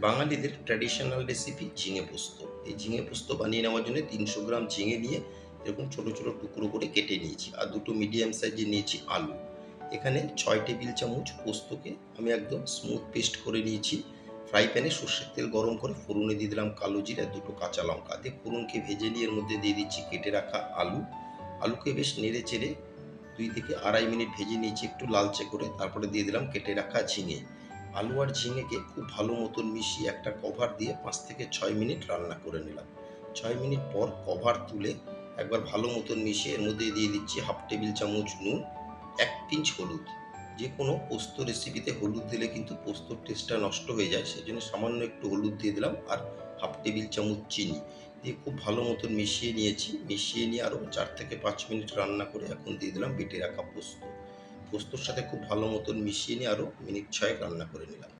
বাঙালিদের traditional recipe ঝিঙে পোস্ত। এই ঝিঙে পোস্ত বানিয়ে নেওয়ার জন্য ৩০০ গ্রাম ঝিঙে নিয়ে এরকম ছোট ছোট টুকরো করে কেটে নিয়েছি, আর দুটো মিডিয়াম সাইজের নিয়েছি আলু। এখানে ৬ টেবিল চামচ পোস্তকে আমি একদম স্মুথ পেস্ট করে নিয়েছি। ফ্রাই প্যানে সর্ষের তেল গরম করে ফোড়নে দিয়ে দিলাম কালো জিরা, দুটো কাঁচা লঙ্কা দিয়ে ফোড়নকে ভেজে নিয়ে এর মধ্যে দিয়ে দিচ্ছি কেটে রাখা আলু। আলুকে বেশ নেড়ে চেড়ে ২ থেকে ২.৫ মিনিট ভেজে নিয়েছি একটু লালচে করে, তারপরে দিয়ে দিলাম কেটে রাখা ঝিঙে। আলু আর ঝিঙেকে খুব ভালো মতন মিশিয়ে একটা কভার দিয়ে ৫ থেকে ৬ মিনিট রান্না করে নিলাম। ৬ মিনিট পর কভার তুলে একবার ভালো মতন মিশিয়ে এর মধ্যে দিয়ে দিচ্ছি ১/২ টেবিল চামচ নুন, ১ পিঞ্চ হলুদ। যে কোনো পোস্ত রেসিপিতে হলুদ দিলে কিন্তু পোস্তর টেস্টটা নষ্ট হয়ে যায়, সেজন্য সামান্য একটু হলুদ দিয়ে দিলাম, আর ১/২ টেবিল চামচ চিনি দিয়ে খুব ভালো মতন মিশিয়ে নিয়েছি। মিশিয়ে নিয়ে আরও ৪ থেকে ৫ মিনিট রান্না করে এখন দিয়ে দিলাম বেটে রাখা পোস্ত। পোস্তর সাথে খুব ভালো মতন মিশিয়ে নিয়ে আরও মিনিট ৬ রান্না করে নিলাম।